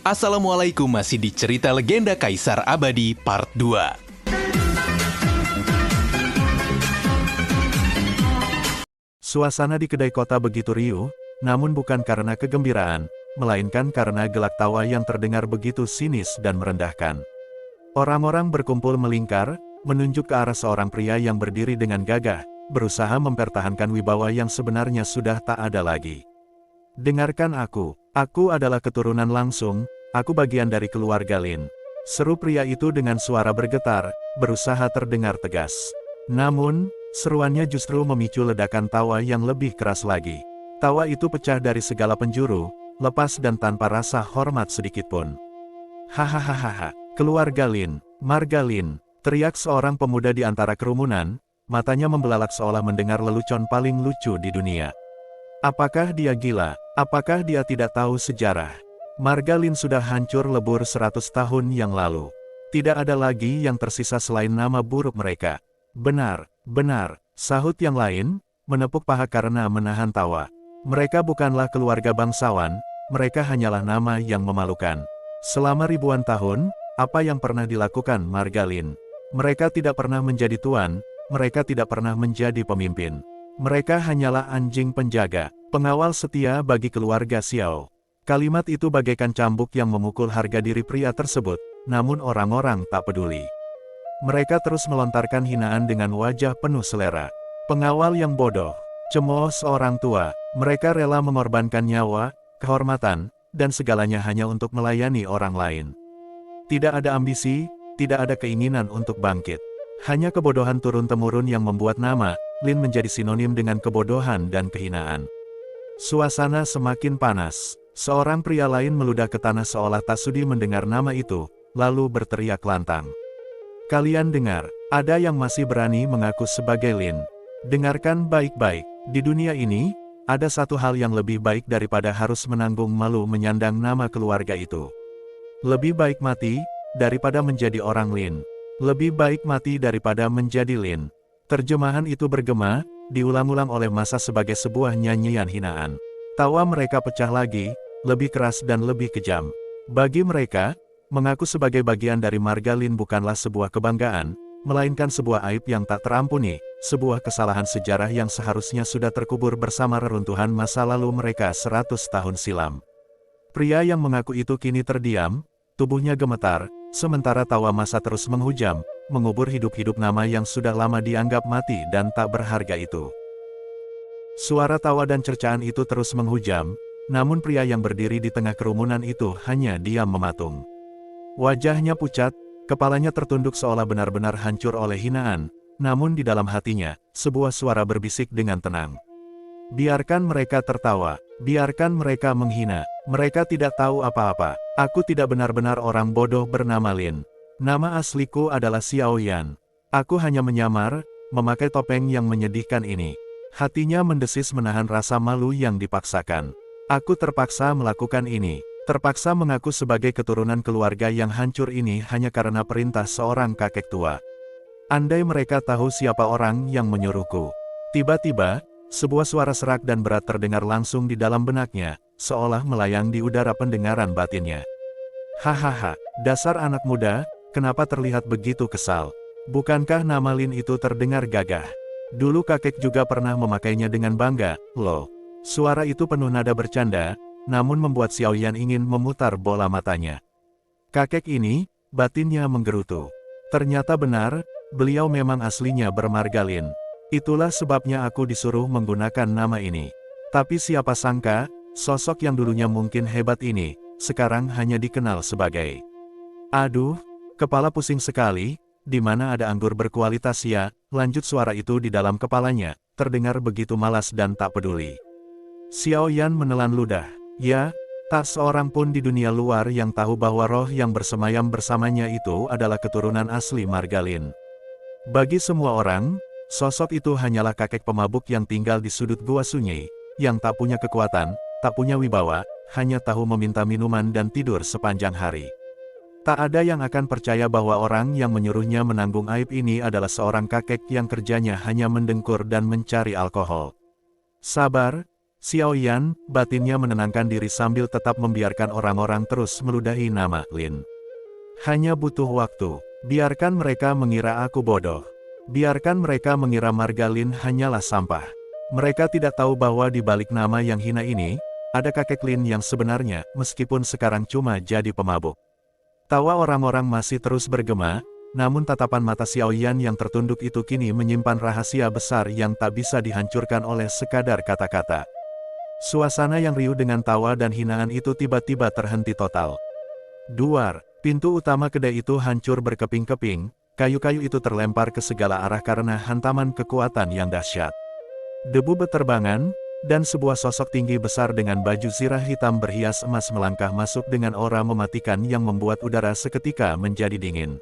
Assalamualaikum, masih di cerita legenda Kaisar Abadi part 2. Suasana di kedai kota begitu riuh, namun bukan karena kegembiraan, melainkan karena gelak tawa yang terdengar begitu sinis dan merendahkan. Orang-orang berkumpul melingkar, menunjuk ke arah seorang pria yang berdiri dengan gagah, berusaha mempertahankan wibawa yang sebenarnya sudah tak ada lagi. "Dengarkan aku adalah keturunan langsung, aku bagian dari keluarga Lin," seru pria itu dengan suara bergetar, berusaha terdengar tegas. Namun, seruannya justru memicu ledakan tawa yang lebih keras lagi. Tawa itu pecah dari segala penjuru, lepas dan tanpa rasa hormat sedikitpun. "Hahaha, keluarga Lin, marga Lin," teriak seorang pemuda di antara kerumunan, matanya membelalak seolah mendengar lelucon paling lucu di dunia. Apakah dia gila? Apakah dia tidak tahu sejarah? Marga Lin sudah hancur lebur 100 tahun yang lalu. Tidak ada lagi yang tersisa selain nama buruk mereka. "Benar, sahut yang lain, menepuk paha karena menahan tawa. Mereka bukanlah keluarga bangsawan, mereka hanyalah nama yang memalukan. Selama ribuan tahun, apa yang pernah dilakukan Marga Lin? Mereka tidak pernah menjadi tuan, mereka tidak pernah menjadi pemimpin. Mereka hanyalah anjing penjaga, pengawal setia bagi keluarga Xiao." Kalimat itu bagaikan cambuk yang memukul harga diri pria tersebut, namun orang-orang tak peduli. Mereka terus melontarkan hinaan dengan wajah penuh selera. "Pengawal yang bodoh, cemooh seorang tua, mereka rela mengorbankan nyawa, kehormatan, dan segalanya hanya untuk melayani orang lain. Tidak ada ambisi, tidak ada keinginan untuk bangkit. Hanya kebodohan turun-temurun yang membuat nama Lin menjadi sinonim dengan kebodohan dan kehinaan." Suasana semakin panas. Seorang pria lain meludah ke tanah seolah tak sudi mendengar nama itu, lalu berteriak lantang. "Kalian dengar, ada yang masih berani mengaku sebagai Lin. Dengarkan baik-baik, di dunia ini, ada satu hal yang lebih baik daripada harus menanggung malu menyandang nama keluarga itu. Lebih baik mati, daripada menjadi orang Lin. Lebih baik mati daripada menjadi Lin." Terjemahan itu bergema, diulang-ulang oleh massa sebagai sebuah nyanyian hinaan. Tawa mereka pecah lagi, lebih keras dan lebih kejam. Bagi mereka, mengaku sebagai bagian dari marga Lin bukanlah sebuah kebanggaan, melainkan sebuah aib yang tak terampuni, sebuah kesalahan sejarah yang seharusnya sudah terkubur bersama reruntuhan masa lalu mereka 100 tahun silam. Pria yang mengaku itu kini terdiam, tubuhnya gemetar, sementara tawa massa terus menghujam, mengubur hidup-hidup nama yang sudah lama dianggap mati dan tak berharga itu. Suara tawa dan cercaan itu terus menghujam, namun pria yang berdiri di tengah kerumunan itu hanya diam mematung. Wajahnya pucat, kepalanya tertunduk seolah benar-benar hancur oleh hinaan, namun di dalam hatinya, sebuah suara berbisik dengan tenang. "Biarkan mereka tertawa, biarkan mereka menghina, mereka tidak tahu apa-apa. Aku tidak benar-benar orang bodoh bernama Lin. Nama asliku adalah Xiao Yan. Aku hanya menyamar, memakai topeng yang menyedihkan ini." Hatinya mendesis menahan rasa malu yang dipaksakan. "Aku terpaksa melakukan ini, terpaksa mengaku sebagai keturunan keluarga yang hancur ini hanya karena perintah seorang kakek tua. Andai mereka tahu siapa orang yang menyuruhku." Tiba-tiba, sebuah suara serak dan berat terdengar langsung di dalam benaknya, seolah melayang di udara pendengaran batinnya. "Hahaha, dasar anak muda, kenapa terlihat begitu kesal? Bukankah nama Lin itu terdengar gagah? Dulu kakek juga pernah memakainya dengan bangga, loh." Suara itu penuh nada bercanda, namun membuat Xiao Yan ingin memutar bola matanya. Kakek ini, batinnya menggerutu. Ternyata benar, beliau memang aslinya bermarga Lin. Itulah sebabnya aku disuruh menggunakan nama ini. Tapi siapa sangka, sosok yang dulunya mungkin hebat ini, sekarang hanya dikenal sebagai... Aduh, kepala pusing sekali. Di mana ada anggur berkualitas ya? Lanjut suara itu di dalam kepalanya, terdengar begitu malas dan tak peduli. Xiao Yan menelan ludah. Ya, tak seorang pun di dunia luar yang tahu bahwa roh yang bersemayam bersamanya itu adalah keturunan asli marga Lin. Bagi semua orang, sosok itu hanyalah kakek pemabuk yang tinggal di sudut gua sunyi, yang tak punya kekuatan, tak punya wibawa, hanya tahu meminta minuman dan tidur sepanjang hari. Tak ada yang akan percaya bahwa orang yang menyuruhnya menanggung aib ini adalah seorang kakek yang kerjanya hanya mendengkur dan mencari alkohol. Sabar, Xiao Yan, batinnya menenangkan diri sambil tetap membiarkan orang-orang terus meludahi nama Lin. Hanya butuh waktu. Biarkan mereka mengira aku bodoh. Biarkan mereka mengira marga Lin hanyalah sampah. Mereka tidak tahu bahwa di balik nama yang hina ini, ada kakek Lin yang sebenarnya, meskipun sekarang cuma jadi pemabuk. Tawa orang-orang masih terus bergema, namun tatapan mata Xiao Yan yang tertunduk itu kini menyimpan rahasia besar yang tak bisa dihancurkan oleh sekadar kata-kata. Suasana yang riuh dengan tawa dan hinaan itu tiba-tiba terhenti total. Duar, pintu utama kedai itu hancur berkeping-keping, kayu-kayu itu terlempar ke segala arah karena hantaman kekuatan yang dahsyat. Debu beterbangan, dan sebuah sosok tinggi besar dengan baju zirah hitam berhias emas melangkah masuk dengan aura mematikan yang membuat udara seketika menjadi dingin.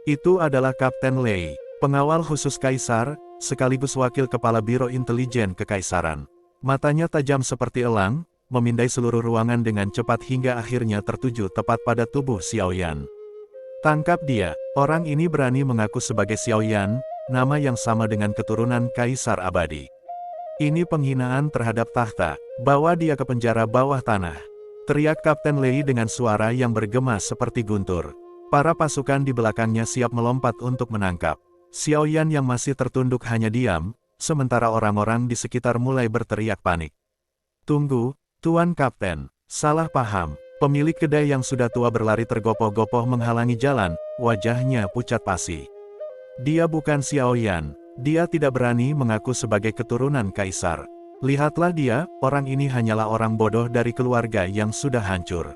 Itu adalah Kapten Lei, pengawal khusus Kaisar, sekaligus wakil kepala Biro Intelijen Kekaisaran. Matanya tajam seperti elang, memindai seluruh ruangan dengan cepat hingga akhirnya tertuju tepat pada tubuh Xiao Yan. Tangkap dia, orang ini berani mengaku sebagai Xiao Yan, nama yang sama dengan keturunan Kaisar Abadi. Ini penghinaan terhadap tahta, bawa dia ke penjara bawah tanah. Teriak Kapten Lei dengan suara yang bergema seperti guntur. Para pasukan di belakangnya siap melompat untuk menangkap. Xiao Yan yang masih tertunduk hanya diam, sementara orang-orang di sekitar mulai berteriak panik. Tunggu, Tuan Kapten, salah paham. Pemilik kedai yang sudah tua berlari tergopoh-gopoh menghalangi jalan, wajahnya pucat pasi. Dia bukan Xiao Yan, dia tidak berani mengaku sebagai keturunan Kaisar. Lihatlah dia, orang ini hanyalah orang bodoh dari keluarga yang sudah hancur.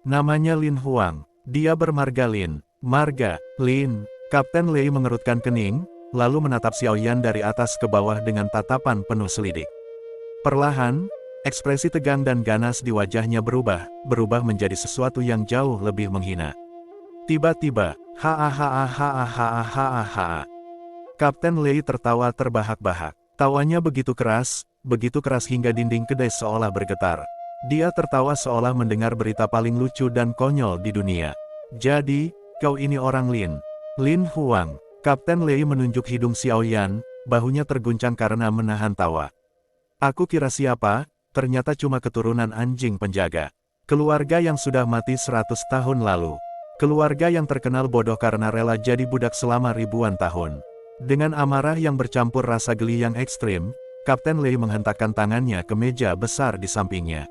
Namanya Lin Huang, dia bermarga Lin. Marga, Lin. Kapten Lei mengerutkan kening, lalu menatap Xiao Yan dari atas ke bawah dengan tatapan penuh selidik. Perlahan, ekspresi tegang dan ganas di wajahnya berubah menjadi sesuatu yang jauh lebih menghina. Tiba-tiba, ha. Kapten Lei tertawa terbahak-bahak. Tawanya begitu keras hingga dinding kedai seolah bergetar. Dia tertawa seolah mendengar berita paling lucu dan konyol di dunia. Jadi, kau ini orang Lin. Lin Huang. Kapten Lei menunjuk hidung Xiao Yan, bahunya terguncang karena menahan tawa. Aku kira siapa, ternyata cuma keturunan anjing penjaga. Keluarga yang sudah mati 100 tahun lalu. Keluarga yang terkenal bodoh karena rela jadi budak selama ribuan tahun. Dengan amarah yang bercampur rasa geli yang ekstrim, Kapten Lei menghentakkan tangannya ke meja besar di sampingnya.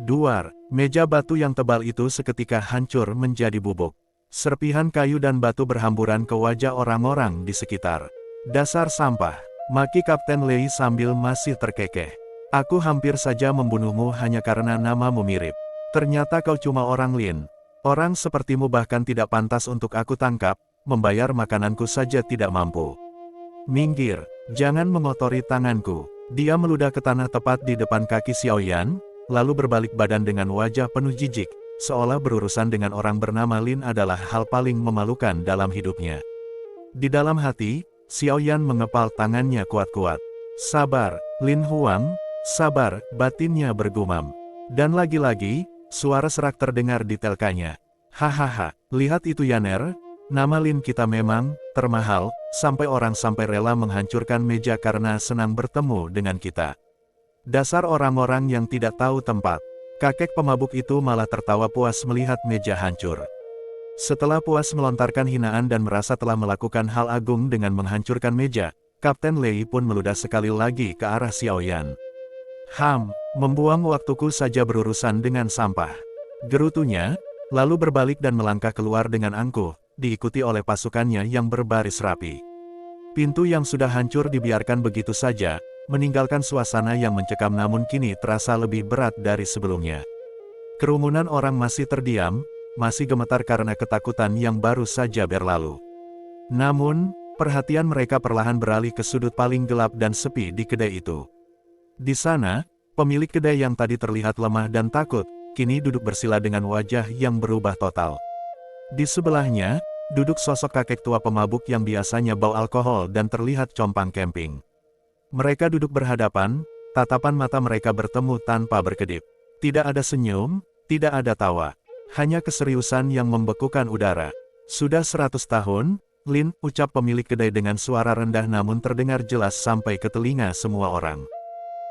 Duar, meja batu yang tebal itu seketika hancur menjadi bubuk. Serpihan kayu dan batu berhamburan ke wajah orang-orang di sekitar. Dasar sampah, maki Kapten Lei sambil masih terkekeh. Aku hampir saja membunuhmu hanya karena namamu mirip. Ternyata kau cuma orang Lin. Orang sepertimu bahkan tidak pantas untuk aku tangkap, membayar makananku saja tidak mampu. Minggir, jangan mengotori tanganku. Dia meludah ke tanah tepat di depan kaki Xiao Yan, lalu berbalik badan dengan wajah penuh jijik, seolah berurusan dengan orang bernama Lin adalah hal paling memalukan dalam hidupnya. Di dalam hati, Xiao Yan mengepal tangannya kuat-kuat. Sabar, Lin Huang, sabar, batinnya bergumam. Dan lagi-lagi, suara serak terdengar di telkanya. Hahaha, lihat itu Yaner, nama Lin kita memang termahal, sampai orang sampai rela menghancurkan meja karena senang bertemu dengan kita. Dasar orang-orang yang tidak tahu tempat. Kakek pemabuk itu malah tertawa puas melihat meja hancur. Setelah puas melontarkan hinaan dan merasa telah melakukan hal agung dengan menghancurkan meja, Kapten Lei pun meludah sekali lagi ke arah Xiao Yan. Membuang waktuku saja berurusan dengan sampah. Gerutunya, lalu berbalik dan melangkah keluar dengan angkuh, diikuti oleh pasukannya yang berbaris rapi. Pintu yang sudah hancur dibiarkan begitu saja, meninggalkan suasana yang mencekam namun kini terasa lebih berat dari sebelumnya. Kerumunan orang masih terdiam, masih gemetar karena ketakutan yang baru saja berlalu. Namun, perhatian mereka perlahan beralih ke sudut paling gelap dan sepi di kedai itu. Di sana, pemilik kedai yang tadi terlihat lemah dan takut, kini duduk bersila dengan wajah yang berubah total. Di sebelahnya, duduk sosok kakek tua pemabuk yang biasanya bau alkohol dan terlihat compang camping. Mereka duduk berhadapan, tatapan mata mereka bertemu tanpa berkedip. Tidak ada senyum, tidak ada tawa. Hanya keseriusan yang membekukan udara. Sudah 100 tahun, Lin, ucap pemilik kedai dengan suara rendah namun terdengar jelas sampai ke telinga semua orang.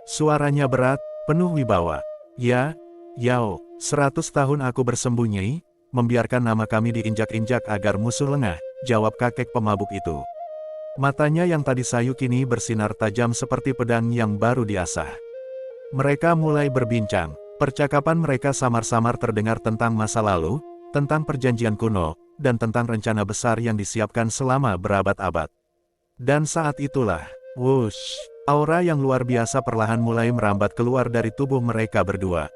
Suaranya berat, penuh wibawa. Ya, Yao, 100 tahun aku bersembunyi, membiarkan nama kami diinjak-injak agar musuh lengah, jawab kakek pemabuk itu. Matanya yang tadi sayu kini bersinar tajam seperti pedang yang baru diasah. Mereka mulai berbincang. Percakapan mereka samar-samar terdengar tentang masa lalu, tentang perjanjian kuno, dan tentang rencana besar yang disiapkan selama berabad-abad. Dan saat itulah, wush, aura yang luar biasa perlahan mulai merambat keluar dari tubuh mereka berdua.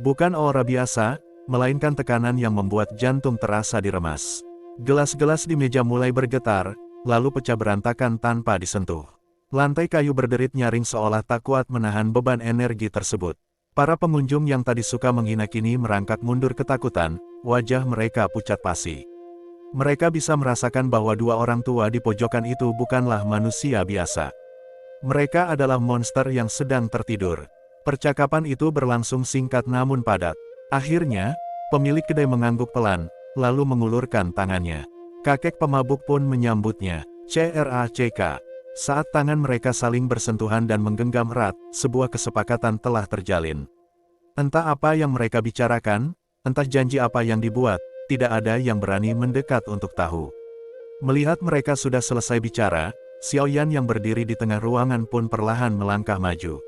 Bukan aura biasa, melainkan tekanan yang membuat jantung terasa diremas. Gelas-gelas di meja mulai bergetar, lalu pecah berantakan tanpa disentuh. Lantai kayu berderit nyaring seolah tak kuat menahan beban energi tersebut. Para pengunjung yang tadi suka menghina kini merangkak mundur ketakutan, wajah mereka pucat pasi. Mereka bisa merasakan bahwa dua orang tua di pojokan itu bukanlah manusia biasa. Mereka adalah monster yang sedang tertidur. Percakapan itu berlangsung singkat namun padat. Akhirnya, pemilik kedai mengangguk pelan, lalu mengulurkan tangannya. Kakek pemabuk pun menyambutnya. CRACK. Saat tangan mereka saling bersentuhan dan menggenggam erat, sebuah kesepakatan telah terjalin. Entah apa yang mereka bicarakan, entah janji apa yang dibuat, tidak ada yang berani mendekat untuk tahu. Melihat mereka sudah selesai bicara, Xiao Yan yang berdiri di tengah ruangan pun perlahan melangkah maju.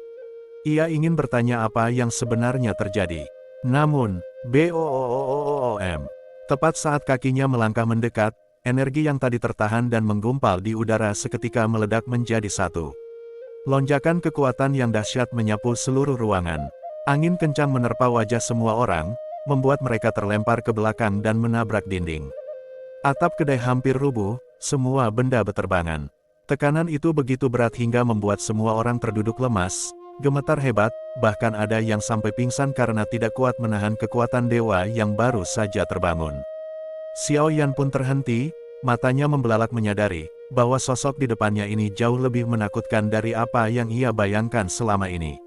Ia ingin bertanya apa yang sebenarnya terjadi. Namun, BOOOOOM. Tepat saat kakinya melangkah mendekat, energi yang tadi tertahan dan menggumpal di udara seketika meledak menjadi satu. Lonjakan kekuatan yang dahsyat menyapu seluruh ruangan. Angin kencang menerpa wajah semua orang, membuat mereka terlempar ke belakang dan menabrak dinding. Atap kedai hampir rubuh, semua benda beterbangan. Tekanan itu begitu berat hingga membuat semua orang terduduk lemas, gemetar hebat, bahkan ada yang sampai pingsan karena tidak kuat menahan kekuatan dewa yang baru saja terbangun. Xiao Yan pun terhenti, matanya membelalak menyadari bahwa sosok di depannya ini jauh lebih menakutkan dari apa yang ia bayangkan selama ini.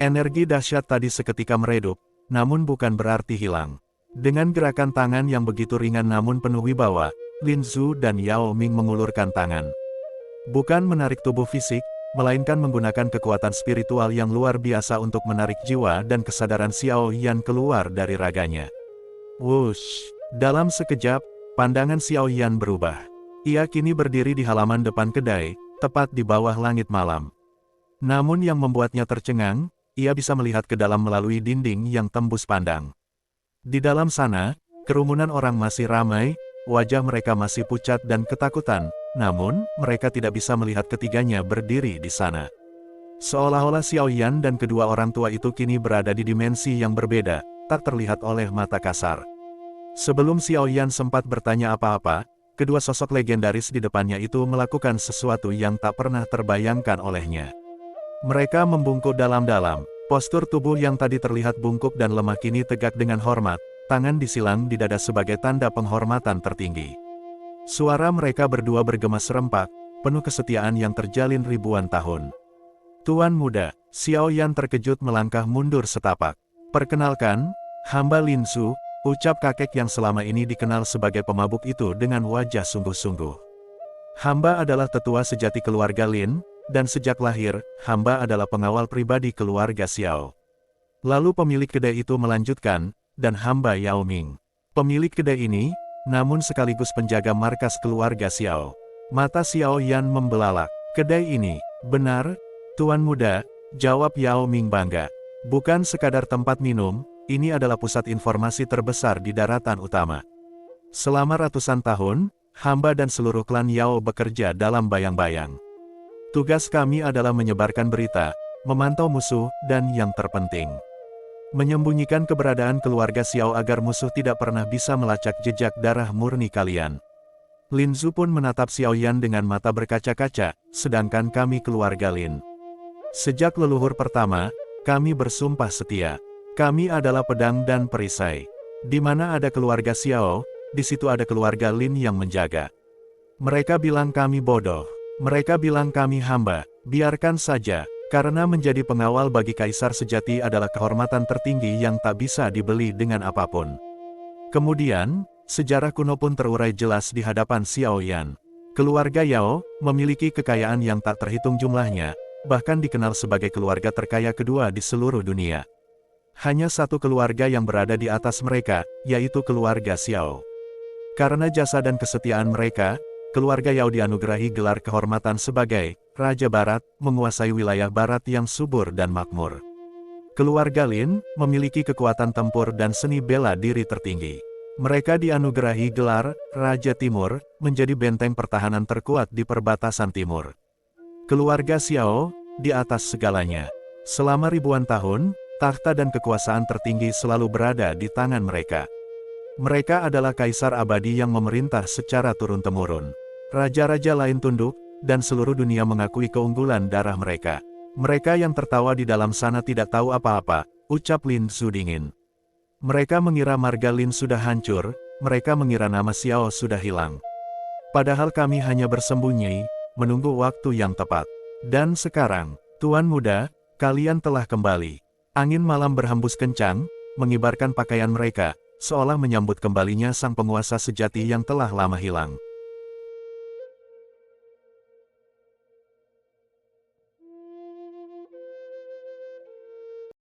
Energi dahsyat tadi seketika meredup, namun bukan berarti hilang. Dengan gerakan tangan yang begitu ringan namun penuh wibawa, Lin Zhu dan Yao Ming mengulurkan tangan. Bukan menarik tubuh fisik, melainkan menggunakan kekuatan spiritual yang luar biasa untuk menarik jiwa dan kesadaran Xiao Yan keluar dari raganya. Wush! Dalam sekejap, pandangan Xiao Yan berubah. Ia kini berdiri di halaman depan kedai, tepat di bawah langit malam. Namun yang membuatnya tercengang, ia bisa melihat ke dalam melalui dinding yang tembus pandang. Di dalam sana, kerumunan orang masih ramai, wajah mereka masih pucat dan ketakutan, namun mereka tidak bisa melihat ketiganya berdiri di sana. Seolah-olah Xiao Yan dan kedua orang tua itu kini berada di dimensi yang berbeda, tak terlihat oleh mata kasar. Sebelum Xiao Yan sempat bertanya apa-apa, kedua sosok legendaris di depannya itu melakukan sesuatu yang tak pernah terbayangkan olehnya. Mereka membungkuk dalam-dalam, postur tubuh yang tadi terlihat bungkuk dan lemah kini tegak dengan hormat, tangan disilang di dada sebagai tanda penghormatan tertinggi. Suara mereka berdua bergema serempak, penuh kesetiaan yang terjalin ribuan tahun. Tuan muda, Xiao Yan terkejut melangkah mundur setapak. Perkenalkan, hamba Lin Zhu, ucap kakek yang selama ini dikenal sebagai pemabuk itu dengan wajah sungguh-sungguh. Hamba adalah tetua sejati keluarga Lin, dan sejak lahir, hamba adalah pengawal pribadi keluarga Xiao. Lalu pemilik kedai itu melanjutkan, dan hamba Yao Ming. Pemilik kedai ini, namun sekaligus penjaga markas keluarga Xiao. Mata Xiao Yan membelalak. Kedai ini, benar, tuan muda, jawab Yao Ming bangga. Bukan sekadar tempat minum, ini adalah pusat informasi terbesar di daratan utama. Selama ratusan tahun, hamba dan seluruh klan Yao bekerja dalam bayang-bayang. Tugas kami adalah menyebarkan berita, memantau musuh, dan yang terpenting, menyembunyikan keberadaan keluarga Xiao agar musuh tidak pernah bisa melacak jejak darah murni kalian. Lin Zhu pun menatap Xiao Yan dengan mata berkaca-kaca, sedangkan kami keluarga Lin. Sejak leluhur pertama, kami bersumpah setia. Kami adalah pedang dan perisai. Di mana ada keluarga Xiao, di situ ada keluarga Lin yang menjaga. Mereka bilang kami bodoh. Mereka bilang kami hamba. Biarkan saja, karena menjadi pengawal bagi kaisar sejati adalah kehormatan tertinggi yang tak bisa dibeli dengan apapun. Kemudian, sejarah kuno pun terurai jelas di hadapan Xiao Yan. Keluarga Yao memiliki kekayaan yang tak terhitung jumlahnya, bahkan dikenal sebagai keluarga terkaya kedua di seluruh dunia. Hanya satu keluarga yang berada di atas mereka, yaitu keluarga Xiao. Karena jasa dan kesetiaan mereka, keluarga Yao dianugerahi gelar kehormatan sebagai Raja Barat, menguasai wilayah barat yang subur dan makmur. Keluarga Lin memiliki kekuatan tempur dan seni bela diri tertinggi. Mereka dianugerahi gelar Raja Timur, menjadi benteng pertahanan terkuat di perbatasan timur. Keluarga Xiao, di atas segalanya. Selama ribuan tahun, takhta dan kekuasaan tertinggi selalu berada di tangan mereka. Mereka adalah kaisar abadi yang memerintah secara turun-temurun. Raja-raja lain tunduk, dan seluruh dunia mengakui keunggulan darah mereka. Mereka yang tertawa di dalam sana tidak tahu apa-apa, ucap Lin Su dingin. Mereka mengira marga Lin sudah hancur, mereka mengira nama Xiao sudah hilang. Padahal kami hanya bersembunyi, menunggu waktu yang tepat. Dan sekarang, Tuan Muda, kalian telah kembali. Angin malam berhembus kencang, mengibarkan pakaian mereka, seolah menyambut kembalinya sang penguasa sejati yang telah lama hilang.